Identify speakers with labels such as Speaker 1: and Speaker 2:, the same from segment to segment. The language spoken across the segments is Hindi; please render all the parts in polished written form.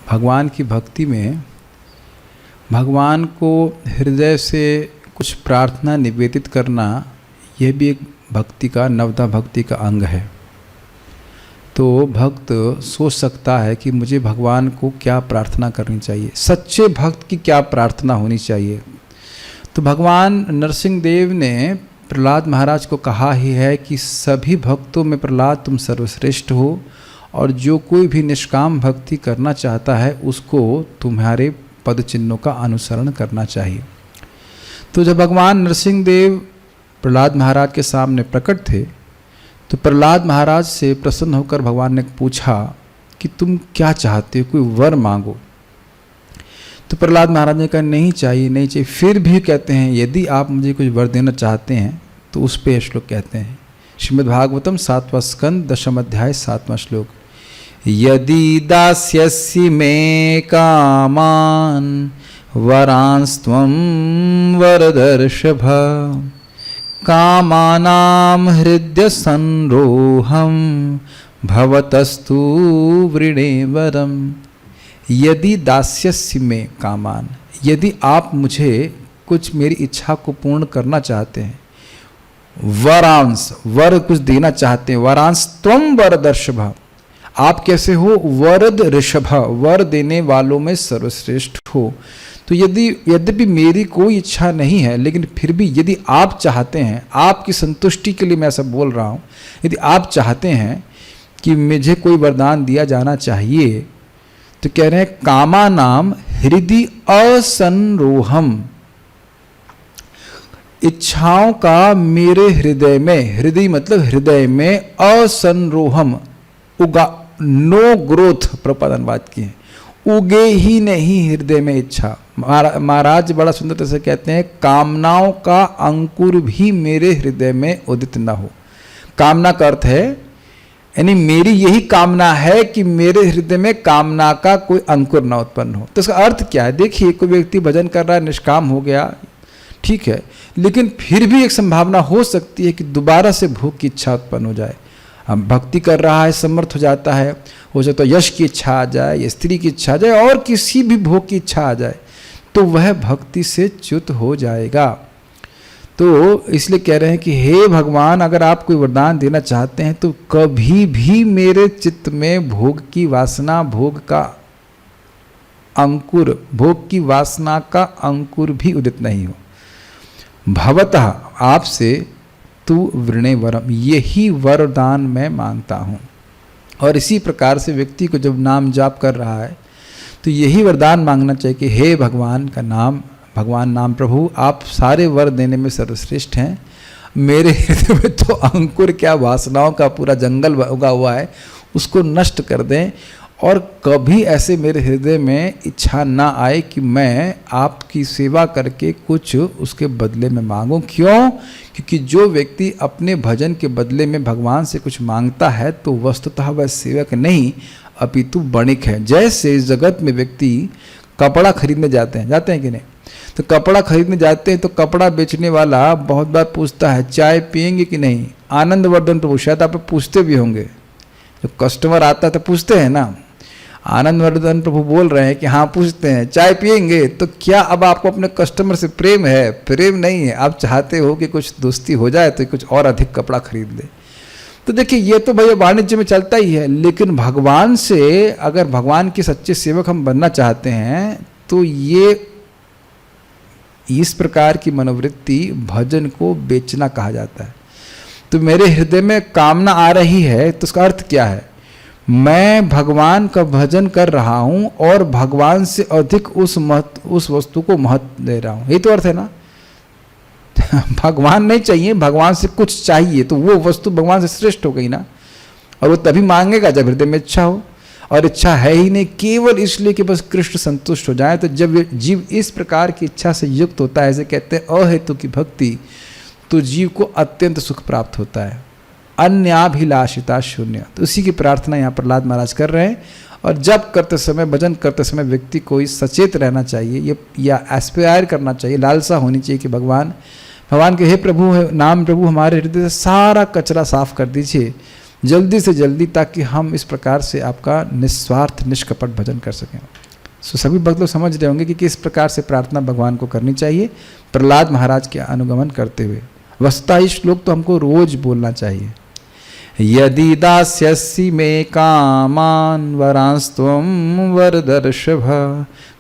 Speaker 1: भगवान की भक्ति में भगवान को हृदय से कुछ प्रार्थना निवेदित करना, यह भी एक भक्ति का, नवधा भक्ति का अंग है। तो भक्त सोच सकता है कि मुझे भगवान को क्या प्रार्थना करनी चाहिए, सच्चे भक्त की क्या प्रार्थना होनी चाहिए। तो भगवान नरसिंह देव ने प्रहलाद महाराज को कहा ही है कि सभी भक्तों में प्रहलाद तुम सर्वश्रेष्ठ हो, और जो कोई भी निष्काम भक्ति करना चाहता है उसको तुम्हारे पद चिन्हों का अनुसरण करना चाहिए। तो जब भगवान नरसिंह देव प्रहलाद महाराज के सामने प्रकट थे तो प्रहलाद महाराज से प्रसन्न होकर भगवान ने पूछा कि तुम क्या चाहते हो, कोई वर मांगो। तो प्रहलाद महाराज ने कहा नहीं चाहिए, नहीं चाहिए। फिर भी कहते हैं यदि आप मुझे कुछ वर देना चाहते हैं तो उस पे श्लोक कहते हैं, श्रीमद् भागवतम 7वां स्कंद 10वां अध्याय 7वां श्लोक, यदि दास्यसि मे कामान वरांस्त्वं वरदर्शभ कामानां हृदय संरोहम भवतस्तु वृणे वरम। यदि दास्यसि मे कामान, यदि आप मुझे कुछ मेरी इच्छा को पूर्ण करना चाहते हैं, वरांस वर कुछ देना चाहते हैं, वरांस त्वं वरदर्शभ, आप कैसे हो, वरद ऋषभ, वर देने वालों में सर्वश्रेष्ठ हो। तो यद्यपि मेरी कोई इच्छा नहीं है, लेकिन फिर भी यदि आप चाहते हैं, आपकी संतुष्टि के लिए मैं ऐसा बोल रहा हूँ, यदि आप चाहते हैं कि मुझे कोई वरदान दिया जाना चाहिए, तो कह रहे हैं कामा नाम हृदय असंरोहम, इच्छाओं का मेरे हृदय में, हृदय मतलब हृदय में, असंरोहम उगा, नो ग्रोथ प्रपद अनुवाद किए, उगे ही नहीं हृदय में इच्छा। महाराज बड़ा सुंदर तरह से कहते हैं कामनाओं का अंकुर भी मेरे हृदय में उदित न हो। कामना का अर्थ है, यानी मेरी यही कामना है कि मेरे हृदय में कामना का कोई अंकुर न उत्पन्न हो। तो इसका अर्थ क्या है, देखिए कोई व्यक्ति भजन कर रहा है, निष्काम हो गया, ठीक है, लेकिन फिर भी एक संभावना हो सकती है कि दोबारा से भोग की इच्छा उत्पन्न हो जाए। हम भक्ति कर रहा है, समर्थ हो जाता है, हो सकता है यश की इच्छा आ जाए, या स्त्री की इच्छा आ जाए, और किसी भी भोग की इच्छा आ जाए, तो वह भक्ति से च्युत हो जाएगा। तो इसलिए कह रहे हैं कि हे भगवान, अगर आप कोई वरदान देना चाहते हैं तो कभी भी मेरे चित्त में भोग की वासना, भोग का अंकुर, भोग की वासना का अंकुर भी उदित नहीं हो। भवतः, आपसे, तु वृणे वरम, यही वरदान मैं मांगता हूँ। और इसी प्रकार से व्यक्ति को जब नाम जाप कर रहा है तो यही वरदान मांगना चाहिए कि हे भगवान का नाम, भगवान नाम प्रभु, आप सारे वर देने में सर्वश्रेष्ठ हैं, मेरे हृदय में तो अंकुर क्या, वासनाओं का पूरा जंगल उगा हुआ है, उसको नष्ट कर दें, और कभी ऐसे मेरे हृदय में इच्छा ना आए कि मैं आपकी सेवा करके कुछ उसके बदले में मांगूं। क्यों? क्योंकि जो व्यक्ति अपने भजन के बदले में भगवान से कुछ मांगता है तो वस्तुतः वह सेवक नहीं अपितु बणिक है। जैसे इस जगत में व्यक्ति कपड़ा खरीदने जाते हैं कि नहीं, तो कपड़ा खरीदने जाते हैं तो कपड़ा बेचने वाला बहुत बार पूछता है चाय पियेंगे कि नहीं। आनंदवर्धन प्रभु शायद आप पूछते भी होंगे, जो कस्टमर आता है तो पूछते हैं ना। आनंदवर्धन प्रभु बोल रहे हैं कि हाँ पूछते हैं चाय पियेंगे। तो क्या अब आपको अपने कस्टमर से प्रेम है? प्रेम नहीं है, आप चाहते हो कि कुछ दोस्ती हो जाए तो कुछ और अधिक कपड़ा खरीद ले। तो देखिए ये तो भैया वाणिज्य में चलता ही है, लेकिन भगवान से अगर भगवान के सच्चे सेवक हम बनना चाहते हैं तो ये इस प्रकार की मनोवृत्ति भजन को बेचना कहा जाता है। तो मेरे हृदय में कामना आ रही है तो उसका अर्थ क्या है? मैं भगवान का भजन कर रहा हूं और भगवान से अधिक उस वस्तु को महत्व दे रहा हूं, यही तो अर्थ है ना। भगवान नहीं चाहिए, भगवान से कुछ चाहिए तो वो वस्तु भगवान से श्रेष्ठ हो गई ना। और वो तभी मांगेगा जब हृदय में इच्छा हो, और इच्छा है ही नहीं, केवल इसलिए कि बस कृष्ण संतुष्ट हो जाए। तो जब जीव इस प्रकार की इच्छा से युक्त होता है, ऐसे कहते हैं अहेतु की भक्ति, तो जीव को अत्यंत सुख प्राप्त होता है, अन्याभिलाषिता शून्य। तो उसी की प्रार्थना यहाँ प्रहलाद महाराज कर रहे हैं। और जब करते समय, भजन करते समय व्यक्ति को सचेत रहना चाहिए, ये या एस्पायर करना चाहिए, लालसा होनी चाहिए कि भगवान के हे प्रभु, नाम प्रभु, हमारे हृदय से सारा कचरा साफ कर दीजिए जल्दी से जल्दी, ताकि हम इस प्रकार से आपका निस्वार्थ निष्कपट भजन कर सकें। सो सभी भक्त लोग समझ रहे होंगे कि किस प्रकार से प्रार्थना भगवान को करनी चाहिए प्रहलाद महाराज के अनुगमन करते हुए। वस्तुतः इस श्लोक तो हमको रोज बोलना चाहिए। यदि दास्यसि मे कामान वरांस्त्वं वरदर्शभ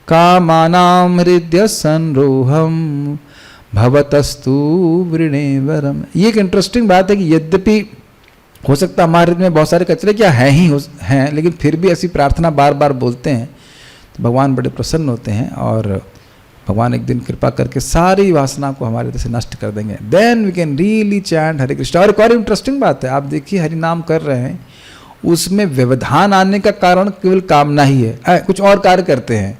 Speaker 1: कामानां हृदय संरोहम भवतस्तु वृणे वरम। ये एक इंटरेस्टिंग बात है कि यद्यपि हो सकता है हमारे हृदय में बहुत सारे कचरे क्या हैं, लेकिन फिर भी ऐसी प्रार्थना बार बार बोलते हैं तो भगवान बड़े प्रसन्न होते हैं और भगवान एक दिन कृपा करके सारी वासना को हमारे हृदय से नष्ट कर देंगे। Then we can really chant Hare Krishna. और एक और इंटरेस्टिंग बात है, आप देखिए हरि नाम कर रहे हैं, उसमें व्यवधान आने का कारण केवल कामना ही है। कुछ और कार्य करते हैं,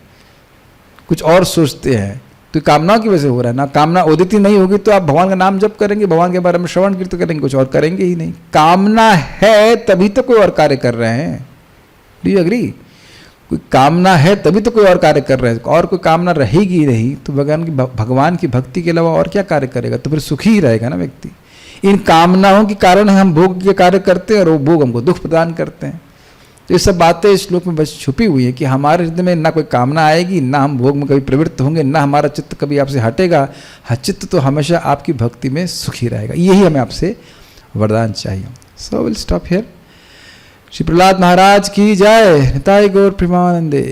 Speaker 1: कुछ और सोचते हैं, तो कामनाओं की वजह से हो रहा है ना। कामना उदित नहीं होगी तो आप भगवान का नाम जप करेंगे, भगवान के बारे में श्रवण कीर्तन करेंगे, कुछ और करेंगे ही नहीं। कामना है तभी तो कोई और कार्य कर रहे हैं। Do you agree? कोई कामना है तभी तो कोई और कार्य कर रहे हैं, और कोई कामना रहेगी नहीं तो भगवान की भक्ति के अलावा और क्या कार्य करेगा? तो फिर सुखी ही रहेगा ना व्यक्ति। इन कामनाओं के कारण हम भोग के कार्य करते हैं और वो भोग हमको दुख प्रदान करते हैं। तो ये सब बातें इस श्लोक में बस छुपी हुई है कि हमारे हृदय में ना कोई कामना आएगी, ना हम भोग में कभी प्रवृत्त होंगे, ना हमारा चित्त कभी आपसे हटेगा। चित्त तो हमेशा आपकी भक्ति में सुखी रहेगा। यही हमें आपसे वरदान चाहिए। So will stop here. Shri Prahlad Maharaj की जय। निताई गौर प्रेमानंदे।